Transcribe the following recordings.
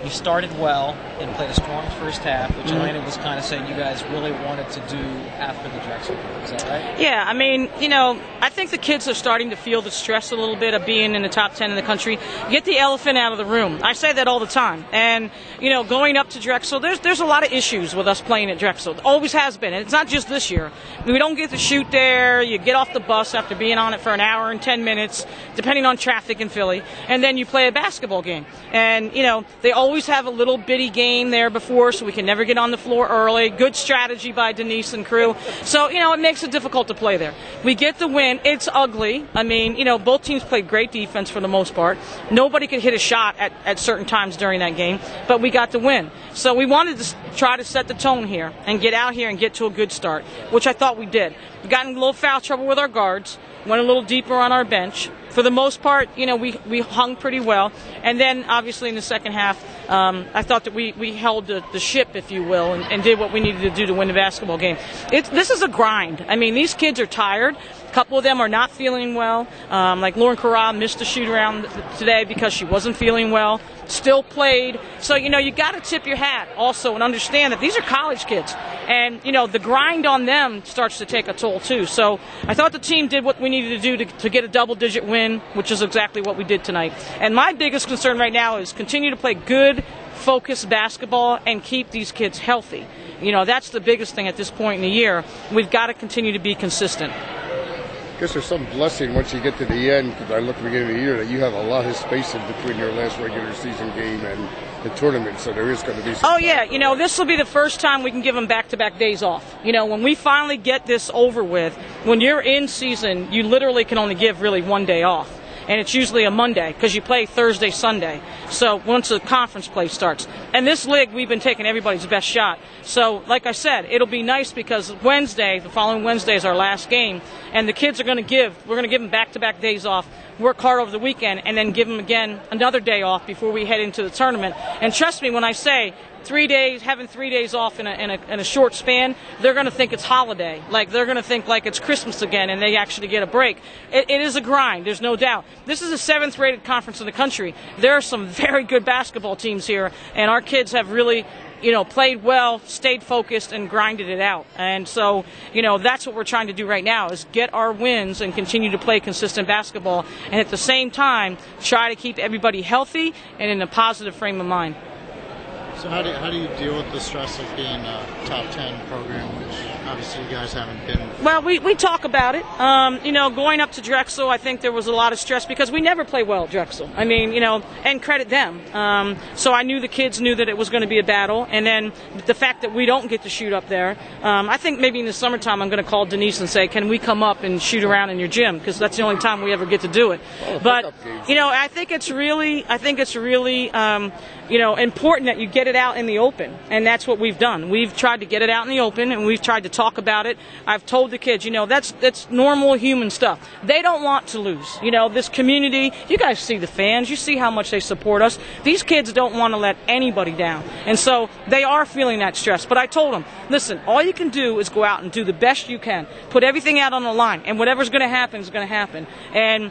You started well and played a strong first half, which Atlanta was kind of saying you guys really wanted to do after the Drexel game. Is that right? Yeah, I mean, I think the kids are starting to feel the stress a little bit of being in the top 10 in the country. Get the elephant out of the room. I say that all the time. And, going up to Drexel, there's a lot of issues with us playing at Drexel. Always has been. And it's not just this year. We don't get to shoot there. You get off the bus after being on it for an hour and 10 minutes, depending on traffic in Philly. And then you play a basketball game. And, they always have a little bitty game there before, so we can never get on the floor early. Good strategy by Denise and crew. So, it makes it difficult to play there. We get the win. It's ugly. I mean, both teams played great defense for the most part. Nobody could hit a shot at certain times during that game, but we got the win. So we wanted to try to set the tone here and get out here and get to a good start, which I thought we did. We got in a little foul trouble with our guards, went a little deeper on our bench. For the most part, we hung pretty well. And then, obviously, in the second half, I thought that we held the ship, if you will, and did what we needed to do to win the basketball game. This is a grind. I mean, these kids are tired. A couple of them are not feeling well. Like Lauren Corral missed a shoot-around today because she wasn't feeling well. Still played. So, you got to tip your hat also and understand that these are college kids. And, the grind on them starts to take a toll, too. So I thought the team did what we needed to do to get a double-digit win, which is exactly what we did tonight. And my biggest concern right now is continue to play good, focused basketball and keep these kids healthy. That's the biggest thing at this point in the year. We've got to continue to be consistent. I guess there's some blessing once you get to the end, because I look at the beginning of the year, that you have a lot of space in between your last regular season game and the tournament, so there is going to be some... Oh, yeah. This will be the first time we can give them back-to-back days off. When we finally get this over with, when you're in season, you literally can only give really one day off. And it's usually a Monday because you play Thursday, Sunday. So once the conference play starts. And this league, we've been taking everybody's best shot. So like I said, it'll be nice because the following Wednesday is our last game. And the kids we're going to give them back-to-back days off, work hard over the weekend, and then give them again another day off before we head into the tournament. And trust me when I say 3 days, having 3 days off in a short span, they're going to think it's holiday. Like, they're going to think like it's Christmas again and they actually get a break. It is a grind, there's no doubt. This is the 7th rated conference in the country. There are some very good basketball teams here, and our kids have really played well, stayed focused, and grinded it out. And so, that's what we're trying to do right now is get our wins and continue to play consistent basketball, and at the same time, try to keep everybody healthy and in a positive frame of mind. So how do you deal with the stress of being a top 10 program, which obviously you guys haven't been? Well, we talk about it. Going up to Drexel, I think there was a lot of stress because we never play well at Drexel. I mean, and credit them. So I knew the kids knew that it was going to be a battle. And then the fact that we don't get to shoot up there, I think maybe in the summertime I'm going to call Denise and say, can we come up and shoot around in your gym? Because that's the only time we ever get to do it. But, I think it's really important that you get it out in the open, and that's what we've done. We've tried to get it out in the open, and we've tried to talk about it. I've told the kids, that's normal human stuff. They don't want to lose. This community, you guys see the fans, you see how much they support us. These kids don't want to let anybody down, and so they are feeling that stress. But I told them, listen, all you can do is go out and do the best you can. Put everything out on the line, and whatever's going to happen is going to happen. And,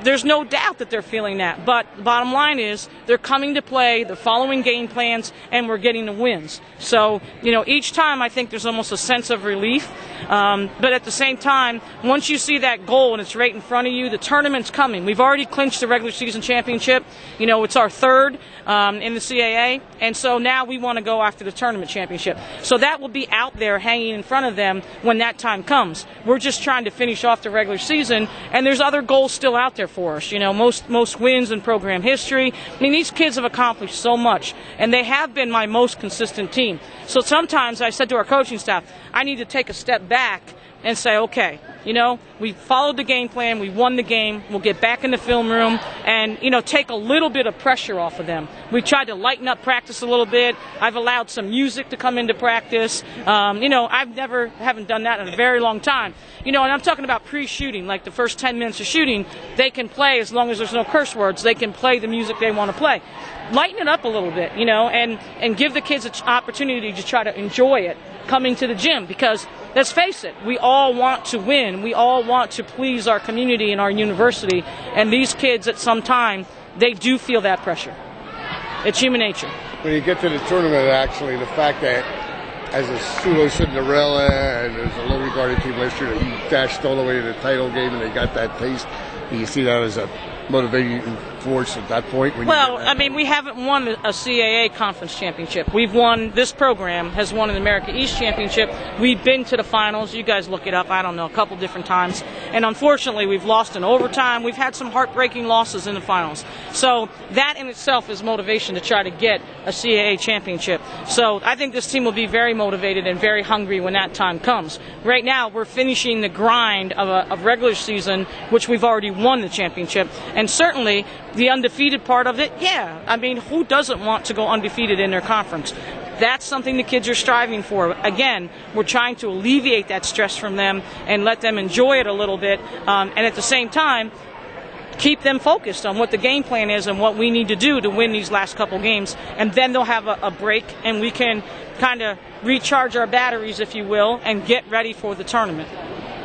there's no doubt that they're feeling that. But the bottom line is they're coming to play, they're following game plans, and we're getting the wins. So, each time I think there's almost a sense of relief. But at the same time, once you see that goal and it's right in front of you, the tournament's coming. We've already clinched the regular season championship. It's our third in the CAA. And so now we want to go after the tournament championship. So that will be out there hanging in front of them when that time comes. We're just trying to finish off the regular season, and there's other goals still out there for us. Most wins in program history. I mean, these kids have accomplished so much, and they have been my most consistent team. So sometimes I said to our coaching staff, I need to take a step back and say, okay, we followed the game plan, we won the game, we'll get back in the film room and, take a little bit of pressure off of them. We tried to lighten up practice a little bit. I've allowed some music to come into practice. Haven't done that in a very long time. And I'm talking about pre-shooting, like the first 10 minutes of shooting, they can play as long as there's no curse words. They can play the music they want to play. Lighten it up a little bit, and give the kids an opportunity to try to enjoy it coming to the gym, because let's face it, we all want to win. We all want to please our community and our university, and these kids at some time, they do feel that pressure. It's human nature. When you get to the tournament, actually, the fact that as a pseudo Cinderella and there's a low-regarded team last year that you dashed all the way to the title game and they got that taste, do you see that as a motivating force at that point? Well, I mean, we haven't won a CAA conference championship. We've won, this program has won an America East championship. We've been to the finals. You guys look it up, I don't know, a couple different times. And unfortunately, we've lost in overtime. We've had some heartbreaking losses in the finals. So that in itself is motivation to try to get a CAA championship. So I think this team will be very motivated and very hungry when that time comes. Right now, we're finishing the grind of regular season, which we've already won the championship. And certainly, the undefeated part of it, yeah. I mean, who doesn't want to go undefeated in their conference? That's something the kids are striving for. Again, we're trying to alleviate that stress from them and let them enjoy it a little bit. And at the same time, keep them focused on what the game plan is and what we need to do to win these last couple games. And then they'll have a break and we can kind of recharge our batteries, if you will, and get ready for the tournament.